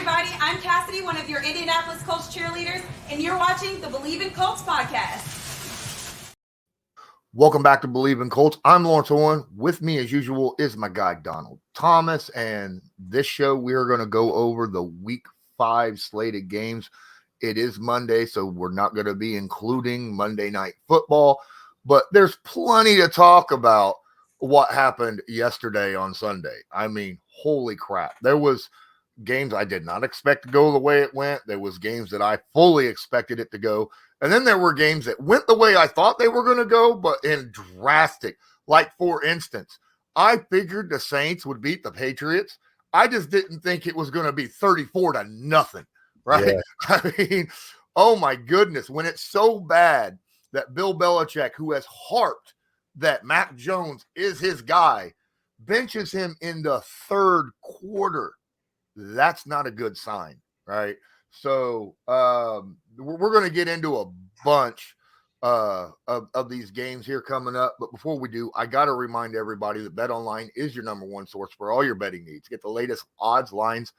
everybody. I'm Cassidy, one of your Indianapolis Colts cheerleaders, and you're watching the Believe in Colts podcast. Welcome back to Believe in Colts. I'm Lawrence Owen. With me, as usual, is my guy, Donald Thomas. And this show, we are going to go over the Week 5 slated games. It is Monday, so we're not going to be including Monday Night Football. But there's plenty to talk about what happened yesterday on Sunday. I mean, holy crap. There was games I did not expect to go the way it went. There was games that I fully expected it to go. And then there were games that went the way I thought they were going to go, but in drastic. Like, for instance, I figured the Saints would beat the Patriots. I just didn't think it was going to be 34-0, right? Yeah. I mean, oh my goodness. When it's so bad that Bill Belichick, who has harped that Mac Jones is his guy, benches him in the third quarter, that's not a good sign, right? So we're going to get into a bunch of these games here coming up. But before we do, I got to remind everybody that BetOnline is your number one source for all your betting needs. Get the latest odds, lines,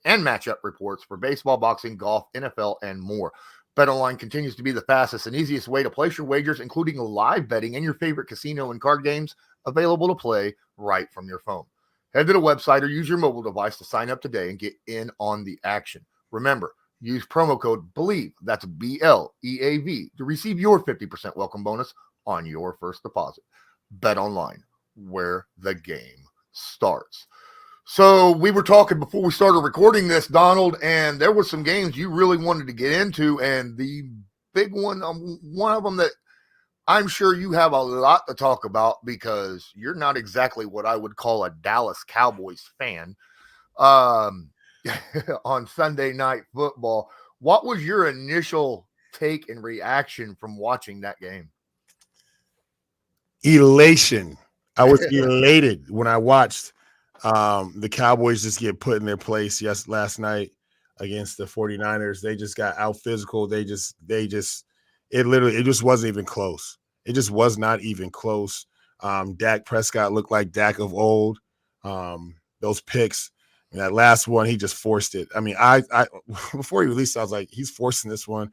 and matchup reports for baseball, boxing, golf, NFL, and more. BetOnline continues to be the fastest and easiest way to place your wagers, including live betting and your favorite casino and card games available to play right from your phone. Head to the website or use your mobile device to sign up today and get in on the action. Remember, use promo code BELIEVE, that's BLEAV, to receive your 50% welcome bonus on your first deposit. BetOnline, where the game starts. So we were talking before we started recording this, Donald, and there were some games you really wanted to get into, and the big one, one of them that I'm sure you have a lot to talk about because you're not exactly what I would call a Dallas Cowboys fan. On Sunday Night Football, what was your initial take and reaction from watching that game? Elation. I was elated when I watched the Cowboys just get put in their place last night against the 49ers. They just got out physical. It just wasn't even close. It just was not even close. Dak Prescott looked like Dak of old. Those picks, and that last one, he just forced it. I mean, I before he released, I was like, he's forcing this one.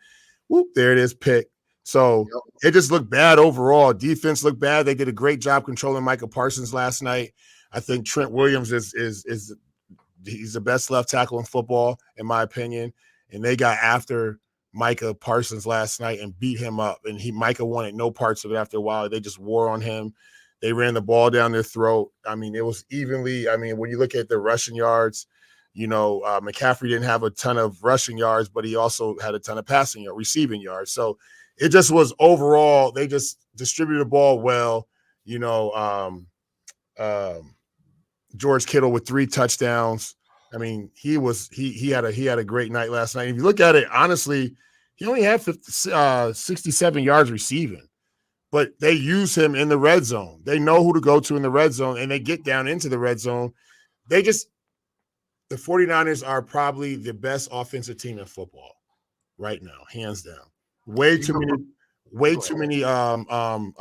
Whoop, there it is, pick. So It just looked bad overall. Defense looked bad. They did a great job controlling Micah Parsons last night. I think Trent Williams is he's the best left tackle in football, in my opinion. And they got after Micah Parsons last night and beat him up. And Micah wanted no parts of it after a while. They just wore on him. They ran the ball down their throat. I mean, it was evenly. I mean, when you look at the rushing yards, McCaffrey didn't have a ton of rushing yards, but he also had a ton of receiving yards. So it just was overall, they just distributed the ball well. George Kittle with 3 touchdowns. I mean, he had a great night last night. If you look at it, honestly, he only had 67 yards receiving, but they use him in the red zone. They know who to go to in the red zone, and they get down into the red zone. The 49ers are probably the best offensive team in football right now, hands down. Way too many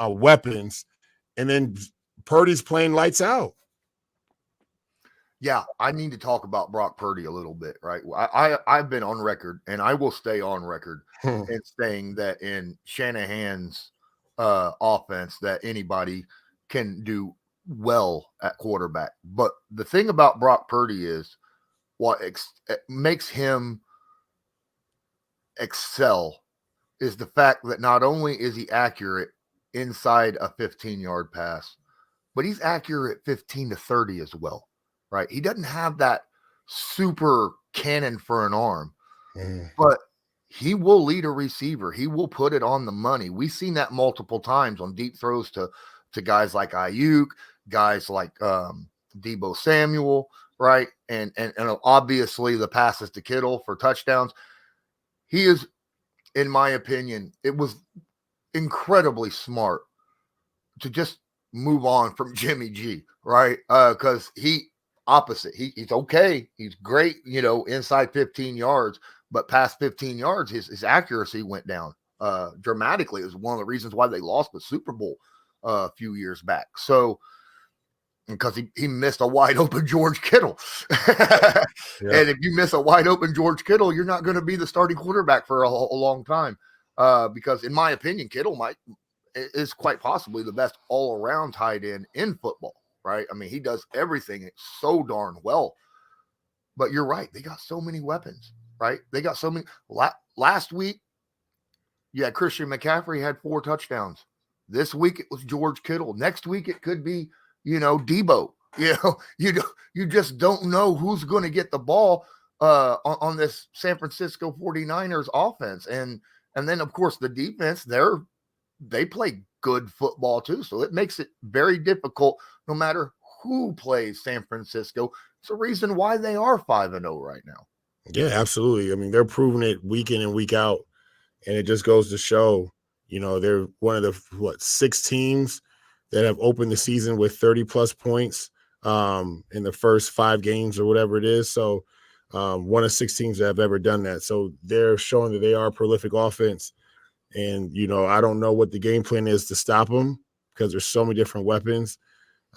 weapons, and then Purdy's playing lights out. Yeah, I need to talk about Brock Purdy a little bit, right? I've been on record, and I will stay on record in saying that in Shanahan's offense that anybody can do well at quarterback. But the thing about Brock Purdy is what makes him excel is the fact that not only is he accurate inside a 15-yard pass, but he's accurate 15 to 30 as well. Right. He doesn't have that super cannon for an arm, but he will lead a receiver. He will put it on the money. We've seen that multiple times on deep throws to guys like Ayuk, guys like Deebo Samuel, right? And obviously the passes to Kittle for touchdowns. He is, in my opinion, it was incredibly smart to just move on from Jimmy G, right? Because he's okay. He's great, inside 15 yards, but past 15 yards, his accuracy went down dramatically. It was one of the reasons why they lost the Super Bowl a few years back. So because he missed a wide open George Kittle. Yeah. And if you miss a wide open George Kittle, you're not going to be the starting quarterback for a long time. Because in my opinion, Kittle is quite possibly the best all around tight end in football, right? I mean, he does everything so darn well. But you're right. They got so many weapons, right? They got so many. Last week, you had Christian McCaffrey had 4 touchdowns. This week, it was George Kittle. Next week, it could be, Debo. You just don't know who's going to get the ball on this San Francisco 49ers offense. And then, of course, the defense, they play good football too. So it makes it very difficult no matter who plays San Francisco. It's a reason why they are 5-0 right now. Yeah, absolutely. I mean, they're proving it week in and week out. And it just goes to show, they're one of the 6 teams that have opened the season with 30-plus points in the first 5 games or whatever it is. So one of 6 teams that have ever done that. So they're showing that they are a prolific offense. And, I don't know what the game plan is to stop them because there's so many different weapons.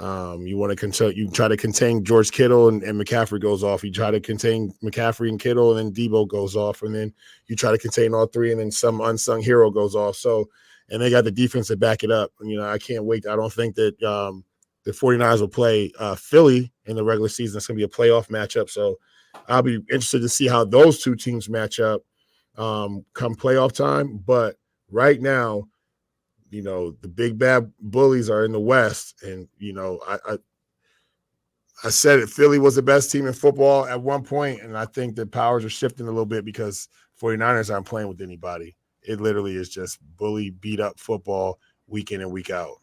You try to contain George Kittle and McCaffrey goes off. You try to contain McCaffrey and Kittle, and then Debo goes off. And then you try to contain all 3, and then some unsung hero goes off. So, and they got the defense to back it up. I can't wait. I don't think that the 49ers will play Philly in the regular season. It's going to be a playoff matchup. So I'll be interested to see how those 2 teams match up come playoff time. But right now, the big bad bullies are in the West. And, I said it, Philly was the best team in football at one point, and I think the powers are shifting a little bit because 49ers aren't playing with anybody. It literally is just bully, beat up football week in and week out.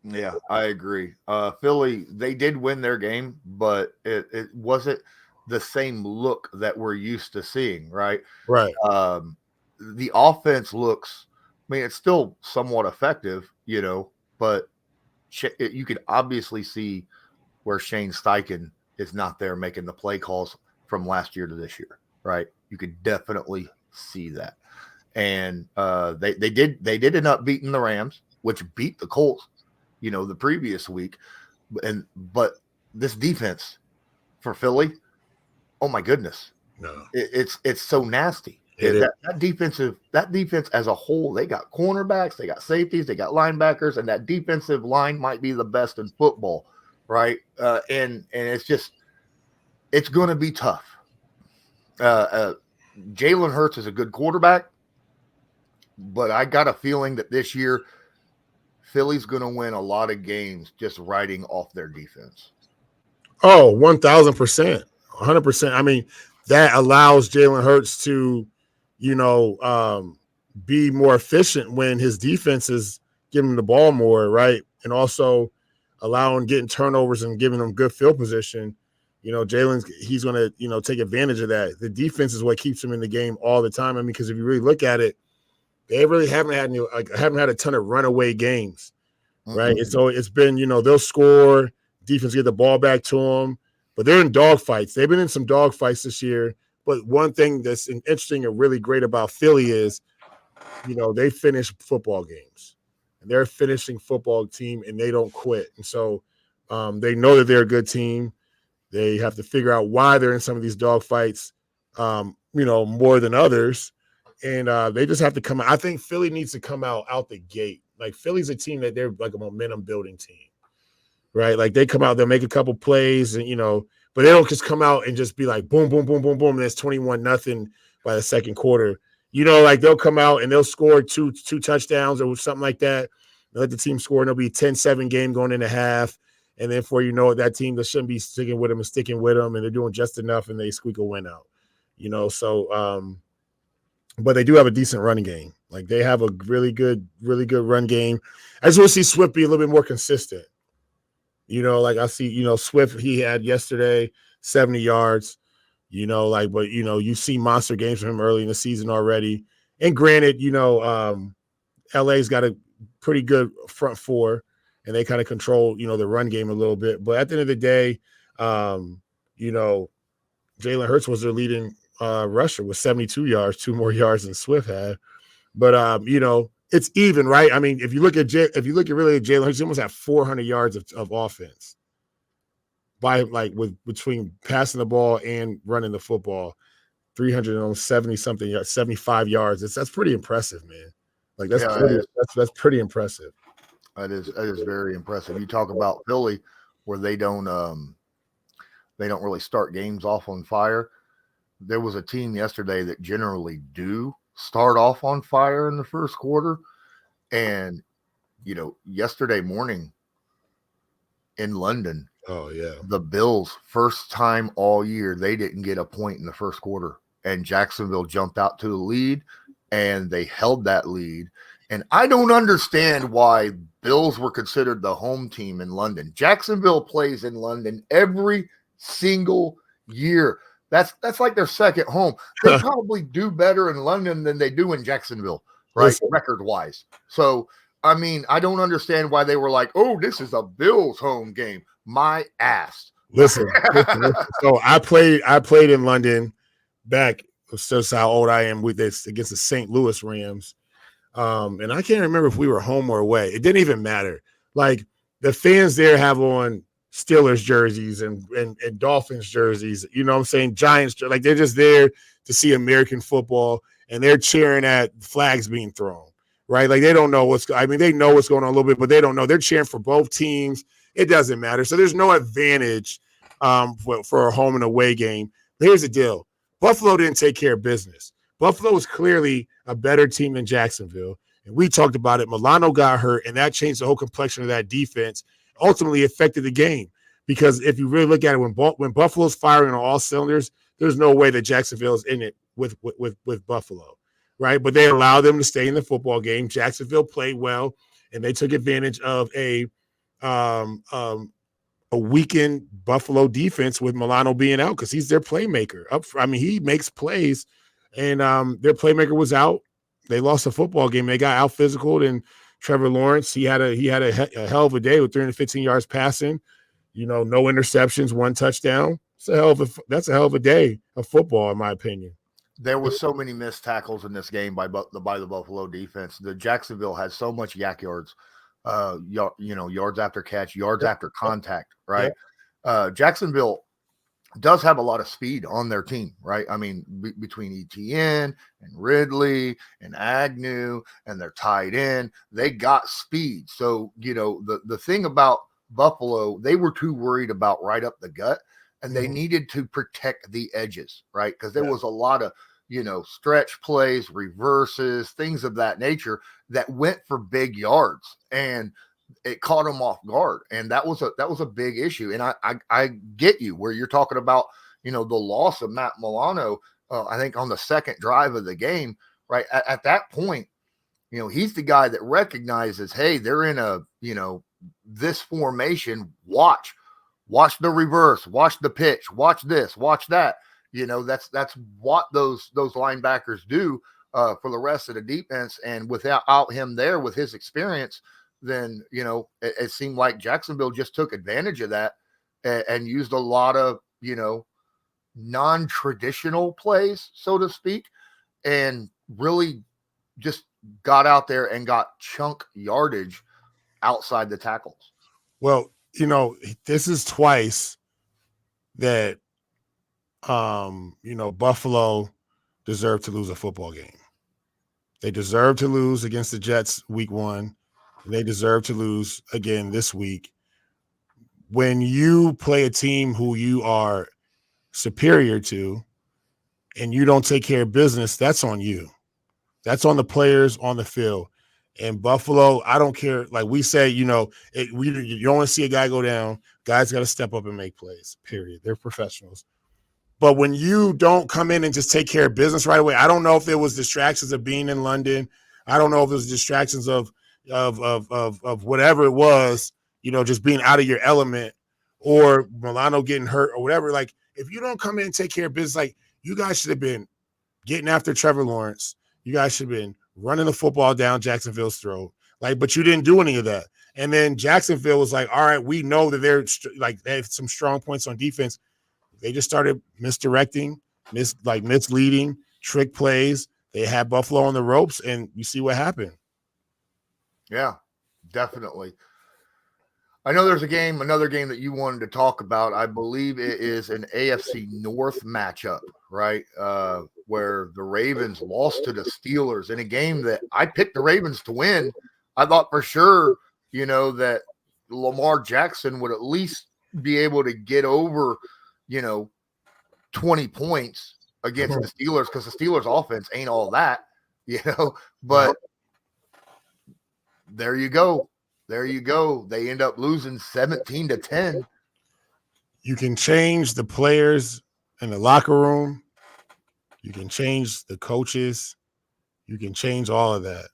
Yeah, I agree. Philly, they did win their game, but it wasn't the same look that we're used to seeing, right? Right. The offense looks, it's still somewhat effective, but you could obviously see where Shane Steichen is not there making the play calls from last year to this year, right? You could definitely see that. And they did end up beating the Rams, which beat the Colts, the previous week. But this defense for Philly, oh my goodness, no, it's so nasty. That defense as a whole, they got cornerbacks, they got safeties, they got linebackers, and that defensive line might be the best in football, right? And it's going to be tough. Jalen Hurts is a good quarterback, but I got a feeling that this year Philly's going to win a lot of games just riding off their defense. Oh, 1,000%, 100%. I mean, that allows Jalen Hurts to be more efficient when his defense is giving him the ball more, right? And also getting turnovers and giving them good field position. He's going to, take advantage of that. The defense is what keeps him in the game all the time. I mean, because if you really look at it, they really haven't had a ton of runaway games, right? And so it's been, they'll score, defense get the ball back to them, but they're in dogfights. They've been in some dogfights this year. But one thing that's interesting and really great about Philly is, they finish football games. And they're a finishing football team, and they don't quit. And so they know that they're a good team. They have to figure out why they're in some of these dogfights, more than others. And they just have to come out. I think Philly needs to come out the gate. Like, Philly's a team that they're like a momentum-building team, right? Like, they come out, they'll make a couple plays, and, but they don't just come out and just be like, boom, boom, boom, boom, boom, and it's 21-0 by the second quarter. Like, they'll come out and they'll score two touchdowns or something like that. They'll let the team score, and it'll be a 10-7 game going into half. And then before you know it, that team that shouldn't be sticking with them is sticking with them, and they're doing just enough, and they squeak a win out. But they do have a decent running game. Like, they have a really good run game. I just want to see Swift be a little bit more consistent. Like I see, Swift, he had yesterday 70 yards, but you see monster games from him early in the season already. And granted, LA's got a pretty good front four, and they kind of control, the run game a little bit. But at the end of the day, Jalen Hurts was their leading rusher with 72 yards, 2 more yards than Swift had. But, it's even, right? I mean, if you look at really Jalen Hurts, he almost had 400 yards of offense. between passing the ball and running the football, 370 something, 75 yards. That's pretty impressive, man. Like that's pretty impressive. That is very impressive. You talk about Philly, where they don't really start games off on fire. There was a team yesterday that generally do start off on fire in the first quarter, and yesterday morning in London, oh yeah, the Bills, first time all year, they didn't get a point in the first quarter, and Jacksonville jumped out to the lead, and they held that lead. And I don't understand why Bills were considered the home team in London. Jacksonville plays in London every single year. That's like their second home. They probably do better in London than they do in Jacksonville, right? Record-wise. So, I mean, I don't understand why they were like, oh, this is a Bills home game. My ass. Listen. So I played in London back. That's how old I am with this against the St. Louis Rams. And I can't remember if we were home or away. It didn't even matter. Like the fans there have on Steelers jerseys and Dolphins jerseys, you know what I'm saying? Giants, like they're just there to see American football, and they're cheering at flags being thrown, right? Like they don't know they know what's going on a little bit, but they don't know. They're cheering for both teams. It doesn't matter. So there's no advantage for a home and away game. But here's the deal. Buffalo didn't take care of business. Buffalo was clearly a better team than Jacksonville, and we talked about it. Milano got hurt, and that changed the whole complexion of that defense, ultimately affected the game. Because if you really look at it, when Buffalo's firing on all cylinders, there's no way that Jacksonville is in it with Buffalo, right? But they allowed them to stay in the football game. Jacksonville played well, and they took advantage of a weakened Buffalo defense with Milano being out because he's their playmaker. He makes plays, and their playmaker was out. They lost a football game. They got out physicaled, and Trevor Lawrence, he had a hell of a day with 315 yards passing. No interceptions, one touchdown. That's a hell of a day of football, in my opinion. There was so many missed tackles in this game by the Buffalo defense. The Jacksonville had so much yak yards, yards after catch, yards after contact, right? Yeah. Jacksonville does have a lot of speed on their team, right? I mean, between Etienne and Ridley and Agnew and their tight end, they got speed. So, the thing about Buffalo, they were too worried about right up the gut, and they needed to protect the edges, right? Because there was a lot of, stretch plays, reverses, things of that nature that went for big yards, and it caught them off guard. And that was a big issue. And I get you where you're talking about, the loss of Matt Milano, I think on the second drive of the game, right? At that point, he's the guy that recognizes, hey, they're in a, this formation, watch the reverse, watch the pitch, watch this, watch that. That's what those linebackers do for the rest of the defense. And without him there with his experience, then, it seemed like Jacksonville just took advantage of that and used a lot of, non-traditional plays, so to speak, and really just got out there and got chunk yardage outside the tackles. Well, this is twice that, Buffalo deserved to lose a football game. They deserved to lose against the Jets week 1. They deserve to lose again this week. When you play a team who you are superior to and you don't take care of business, that's on you. That's on the players on the field. And Buffalo, I don't care. Like we say, you don't want to see a guy go down. Guys got to step up and make plays, period. They're professionals. But when you don't come in and just take care of business right away, I don't know if it was distractions of being in London. I don't know if it was distractions of whatever it was, just being out of your element, or Milano getting hurt or whatever. Like, if you don't come in and take care of business, like, you guys should have been getting after Trevor Lawrence. You guys should have been running the football down Jacksonville's throat. Like, but you didn't do any of that. And then Jacksonville was like, all right, we know that they have some strong points on defense. They just started misdirecting, misleading, trick plays. They had Buffalo on the ropes, and you see what happened. Yeah, definitely. I know there's another game that you wanted to talk about. I believe it is an AFC North matchup, right? Where the Ravens lost to the Steelers in a game that I picked the Ravens to win. I thought for sure, that Lamar Jackson would at least be able to get over, 20 points against the Steelers because the Steelers offense ain't all that, but there you go. There you go. They end up losing 17-10. You can change the players in the locker room. You can change the coaches. You can change all of that.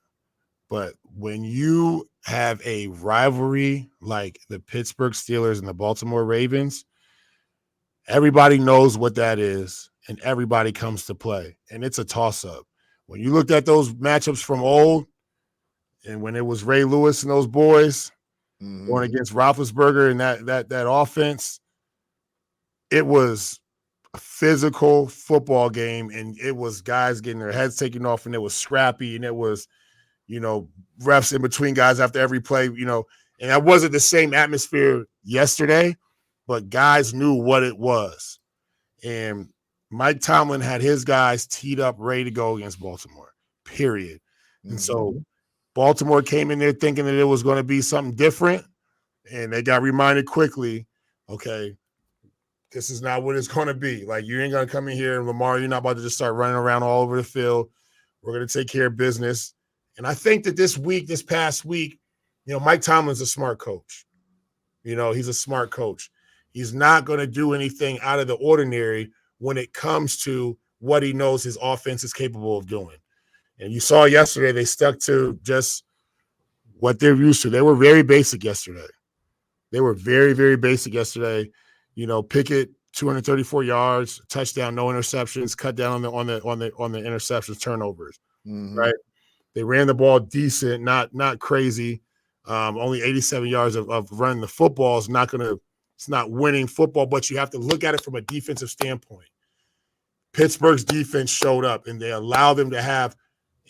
But when you have a rivalry like the Pittsburgh Steelers and the Baltimore Ravens, everybody knows what that is, and everybody comes to play. And it's a toss-up. When you looked at those matchups from old, and when it was Ray Lewis and those boys going against Roethlisberger and that offense, it was a physical football game, and it was guys getting their heads taken off, and it was scrappy, and it was, refs in between guys after every play, and that wasn't the same atmosphere yesterday, but guys knew what it was. And Mike Tomlin had his guys teed up, ready to go against Baltimore, period. And so Baltimore came in there thinking that it was going to be something different, and they got reminded quickly, okay, this is not what it's going to be. Like, you ain't going to come in here and Lamar, you're not about to just start running around all over the field. We're going to take care of business. And I think that this past week, Mike Tomlin's a smart coach. He's a smart coach. He's not going to do anything out of the ordinary when it comes to what he knows his offense is capable of doing. And you saw yesterday, they stuck to just what they're used to. They were very basic yesterday. They were very, very basic yesterday. Pickett, 234 yards, touchdown, no interceptions, cut down on the interceptions, turnovers. Right? They ran the ball decent, not crazy. Only 87 yards of running the football is it's not winning football, but you have to look at it from a defensive standpoint. Pittsburgh's defense showed up, and they allowed them to have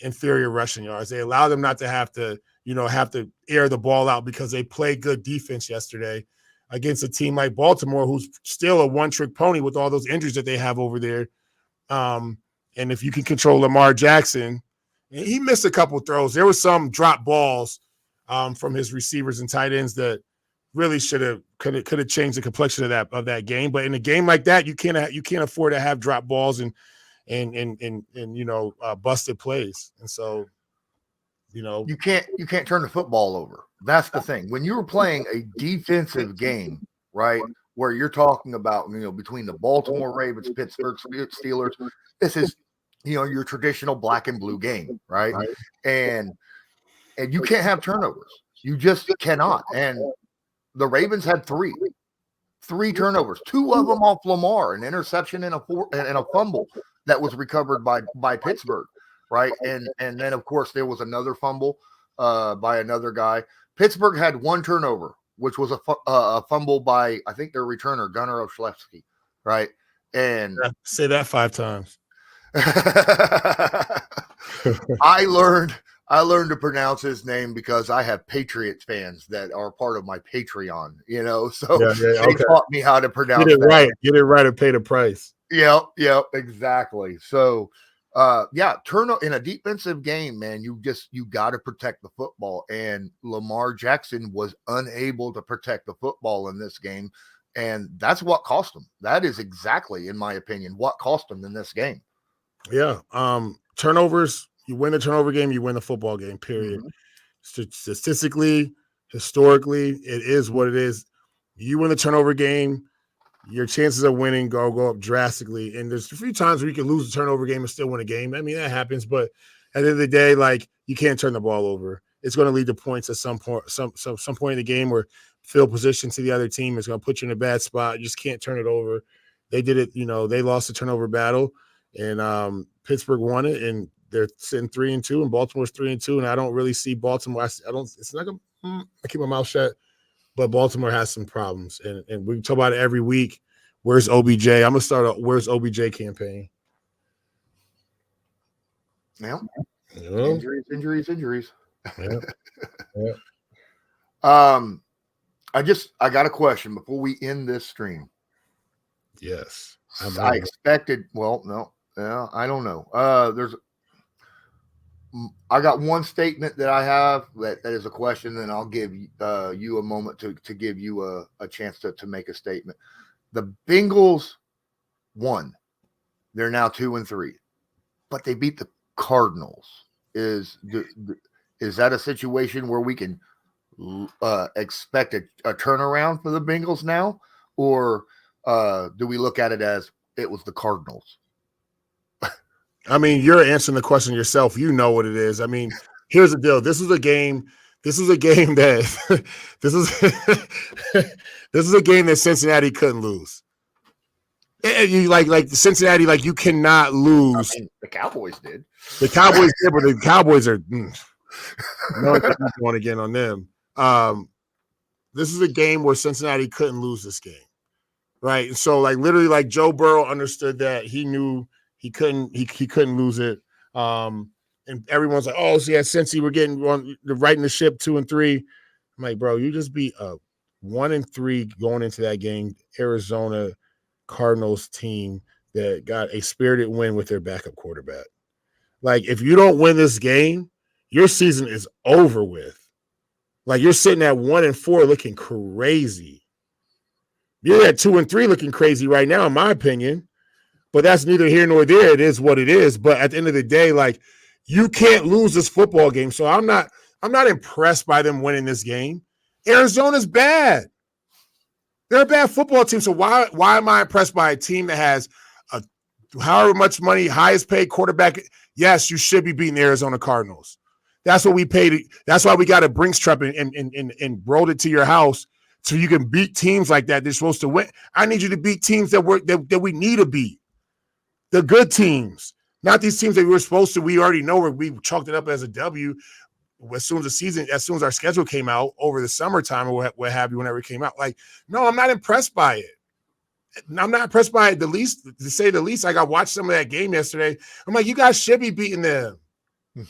inferior rushing yards. They allowed them not to have to air the ball out because they played good defense yesterday against a team like Baltimore, who's still a one-trick pony with all those injuries that they have over there. And if you can control Lamar Jackson, he missed a couple throws. There were some drop balls from his receivers and tight ends that really could have changed the complexion of that game. But in a game like that, you can't afford to have drop balls and busted plays. And so, you can't turn the football over. That's the thing. When you were playing a defensive game, right, where you're talking about, between the Baltimore Ravens, Pittsburgh Steelers, this is, your traditional black and blue game, right? And you can't have turnovers. You just cannot. And the Ravens had three turnovers, two of them off Lamar, an interception and a fumble that was recovered by Pittsburgh, right? And then, of course, there was another fumble by another guy. Pittsburgh had one turnover, which was a fumble by, I think, their returner, Gunnar Olszewski, right? And say that 5 times. I learned to pronounce his name because I have Patriots fans that are part of my Patreon, so they taught me how to pronounce it right. Get it right and pay the price. Yep, exactly. So, in a defensive game, man, you got to protect the football, and Lamar Jackson was unable to protect the football in this game, and that's what cost him. That is exactly, in my opinion, what cost him in this game. Yeah. Turnovers, you win the turnover game, you win the football game, period. Statistically, historically, it is what it is. You win the turnover game, your chances of winning go up drastically. And there's a few times where you can lose a turnover game and still win a game. I mean, that happens, but at the end of the day, like, you can't turn the ball over. It's going to lead to points at some point in the game, where field position to the other team is going to put you in a bad spot. You just can't turn it over. They did it, they lost the turnover battle, and Pittsburgh won it, and they're sitting 3-2, and Baltimore's 3-2, and I don't really see Baltimore. It's not gonna. I keep my mouth shut, but Baltimore has some problems, and we talk about it every week. Where's OBJ? I'm gonna start a "Where's OBJ" campaign. Yeah, injuries. Yeah. I got a question before we end this stream. Yes. I expected, well, no, yeah, I don't know. I got one statement that I have that is a question, and I'll give you a moment to give you a chance to make a statement. The Bengals won. They're now 2-3, but they beat the Cardinals. Is that a situation where we can expect a turnaround for the Bengals now, or do we look at it as it was the Cardinals? I mean, you're answering the question yourself. You know what it is. I mean, here's the deal. This is a game that this is a game that Cincinnati couldn't lose. You like Cincinnati, like you cannot lose. I mean, the Cowboys did. The Cowboys did, but the Cowboys are no going again on them. This is a game where Cincinnati couldn't lose this game, right? And so, like literally, like Joe Burrow understood that. He knew he couldn't lose it. And everyone's like, "Oh, so yeah, Cincy, we're getting right in the ship 2-3." I'm like, bro, you just beat a 1-3 going into that game. Arizona Cardinals team that got a spirited win with their backup quarterback. Like, if you don't win this game, your season is over with. Like, you're sitting at 1-4 looking crazy. You're at 2-3 looking crazy right now, in my opinion. But that's neither here nor there. It is what it is. But at the end of the day, like, you can't lose this football game. So I'm not impressed by them winning this game. Arizona's bad. They're a bad football team. So why am I impressed by a team that has a however much money, highest paid quarterback? Yes, you should be beating the Arizona Cardinals. That's what we paid. That's why we got a Brinks truck and rolled it to your house so you can beat teams like that. They're supposed to win. I need you to beat teams that we need to beat. The good teams, not these teams that we were supposed to. We already know where we chalked it up as a W. As soon as our schedule came out over the summertime or what have you, whenever it came out, like, no, I'm not impressed by it. I'm not impressed by it, to say the least. Like, I watched some of that game yesterday. I'm like, you guys should be beating them.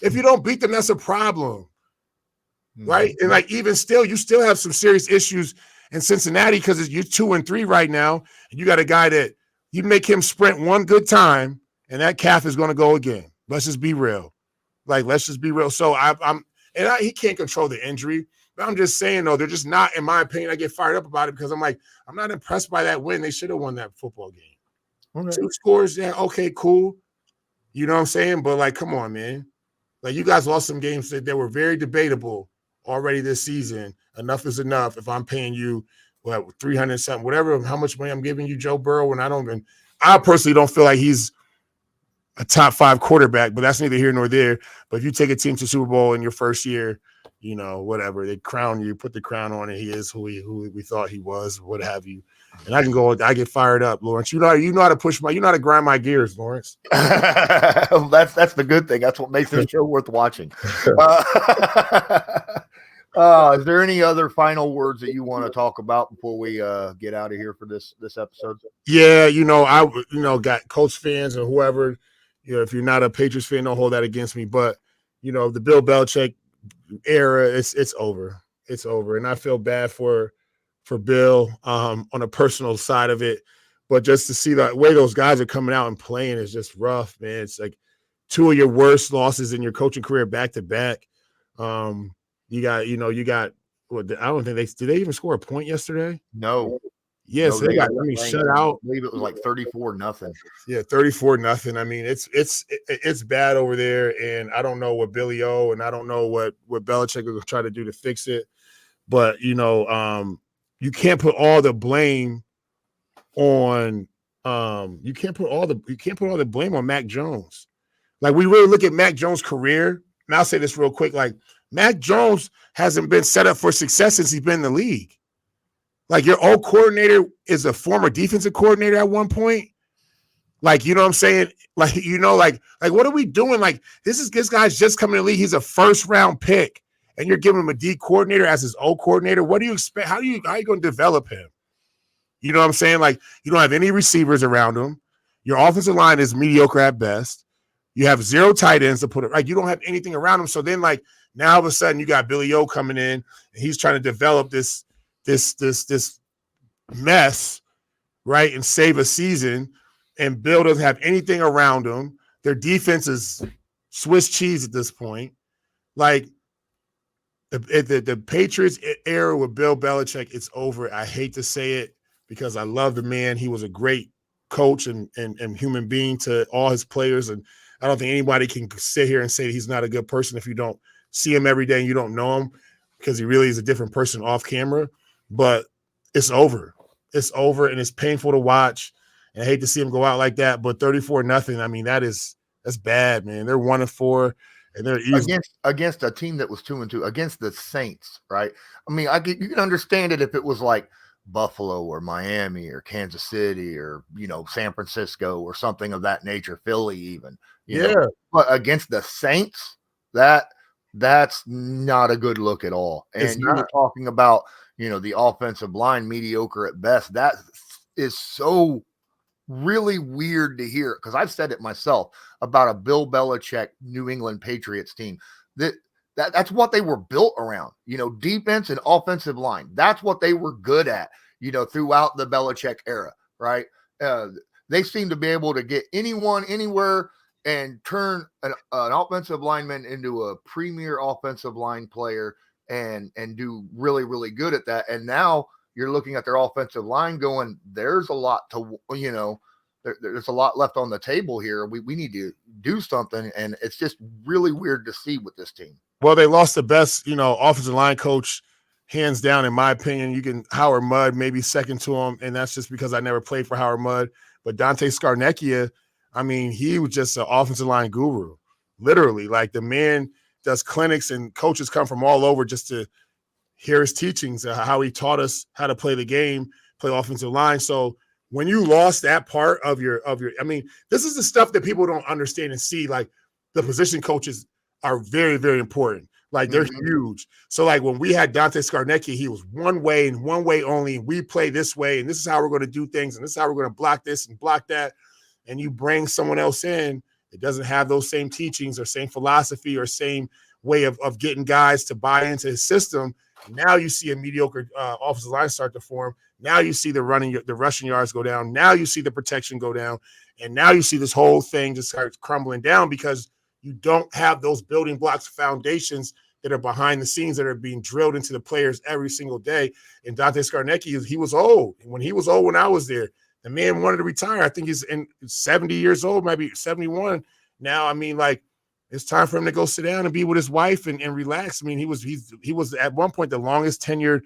If you don't beat them, that's a problem, right? And like, even still, you still have some serious issues in Cincinnati because you're 2-3 right now, and you got a guy that you make him sprint one good time, and that calf is going to go again. Let's just be real. Like, let's just be real. So he can't control the injury. But I'm just saying, though, they're just not, in my opinion, I get fired up about it because I'm like, I'm not impressed by that win. They should have won that football game. Okay. 2 scores, yeah, okay, cool. You know what I'm saying? But, like, come on, man. Like, you guys lost some games that were very debatable already this season. Enough is enough. If I'm paying you, what, 300 something, whatever, how much money I'm giving you, Joe Burrow, and I personally don't feel like he's a top 5 quarterback, but that's neither here nor there. But if you take a team to Super Bowl in your first year, you know, whatever, they crown you, put the crown on, and he is who we thought he was, what have you. And I get fired up, Lawrence. You know how to push you know how to grind my gears, Lawrence. That's the good thing. That's what makes this show worth watching. Is there any other final words that you want to talk about before we get out of here for this episode? Yeah, I got Colts fans and whoever. If you're not a Patriots fan, don't hold that against me. But the Bill Belichick era, it's over. It's over, and I feel bad for Bill on a personal side of it. But just to see the way those guys are coming out and playing is just rough, man. It's like 2 of your worst losses in your coaching career back to back. You got. What, I don't think did they even score a point yesterday? No. Yes, they got shut out. I believe it was like 34-0. Yeah, 34-0. I mean, it's bad over there, and I don't know what Billy O and I don't know what Belichick will try to do to fix it. But you can't put all the blame on you can't put all the blame on Mac Jones. Like, we really look at Mac Jones' career, and I'll say this real quick. Like, Mac Jones hasn't been set up for success since he's been in the league. Like, your old coordinator is a former defensive coordinator at one point. Like, you know what I'm saying? Like, like what are we doing? Like, this guy's just coming to the league. He's a first-round pick, and you're giving him a D coordinator as his old coordinator. What do you expect? How are you going to develop him? You know what I'm saying? Like, you don't have any receivers around him. Your offensive line is mediocre at best. You have 0 tight ends to put it. Like, you don't have anything around him. So then, like, now all of a sudden you got Billy O coming in, and he's trying to develop this this mess, right, and save a season. And Bill doesn't have anything around him. Their defense is Swiss cheese at this point. Like the Patriots era with Bill Belichick, it's over. I hate to say it because I love the man. He was a great coach and human being to all his players. And I don't think anybody can sit here and say that he's not a good person if you don't see him every day and you don't know him, because he really is a different person off camera. But it's over. It's over, and it's painful to watch. And I hate to see him go out like that. But 34-0, I mean, that's bad, man. They're 1-4, and they're easily against a team that was 2-2, against the Saints, right? I mean, you can understand it if it was like Buffalo or Miami or Kansas City or, San Francisco or something of that nature, Philly even. You know? But against the Saints, that's not a good look at all. And you were talking about, the offensive line mediocre at best. That is so really weird to hear, because I've said it myself about a Bill Belichick New England Patriots team. That's what they were built around, defense and offensive line. That's what they were good at, throughout the Belichick era, right? They seem to be able to get anyone, anywhere, and turn an offensive lineman into a premier offensive line player and do really, really good at that. And now you're looking at their offensive line going, there's a lot to, there's a lot left on the table here. We need to do something. And it's just really weird to see with this team. Well, they lost the best, offensive line coach, hands down, in my opinion. Howard Mudd, maybe second to him, and that's just because I never played for Howard Mudd. But Dante Scarnecchia, I mean, he was just an offensive line guru, literally. Like, the man does clinics, and coaches come from all over just to hear his teachings, how he taught us how to play the game, play offensive line. So when you lost that part of your, I mean, this is the stuff that people don't understand and see. Like, the position coaches are very, very important. Like, they're huge. So, like, when we had Dante Scarnecchia, he was one way and one way only. And we play this way, and this is how we're going to do things, and this is how we're going to block this and block that. And you bring someone else in that doesn't have those same teachings or same philosophy or same way of getting guys to buy into his system. Now you see a mediocre offensive line start to form. Now you see the rushing yards go down. Now you see the protection go down. And now you see this whole thing just start crumbling down because you don't have those building blocks, foundations that are behind the scenes that are being drilled into the players every single day. And Dante Scarnecchia, he was old. When he was old when I was there, the man wanted to retire. I think he's 70 years old, maybe 71 now. I mean, like, it's time for him to go sit down and be with his wife and relax. I mean, he was at one point the longest tenured,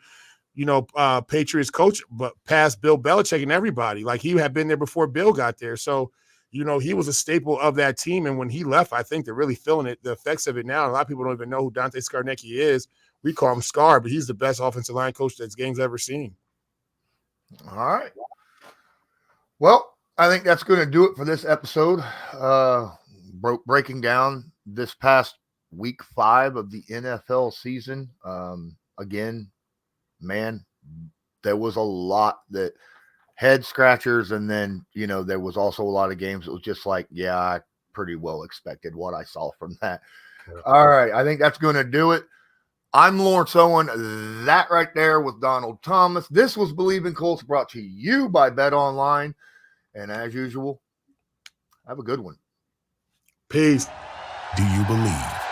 Patriots coach, but past Bill Belichick and everybody. Like, he had been there before Bill got there. So, he was a staple of that team. And when he left, I think they're really feeling it, the effects of it now. A lot of people don't even know who Dante Scarnecchia is. We call him Scar, but he's the best offensive line coach that game's ever seen. All right. Well, I think that's going to do it for this episode. Breaking down this past week 5 of the NFL season. Again, man, there was a lot that head scratchers. And then, there was also a lot of games that was just like, yeah, I pretty well expected what I saw from that. Yeah. All right. I think that's going to do it. I'm Lawrence Owen. That right there was Donald Thomas. This was Believe in Colts, brought to you by Bet Online. And as usual, have a good one. Peace. Do you believe?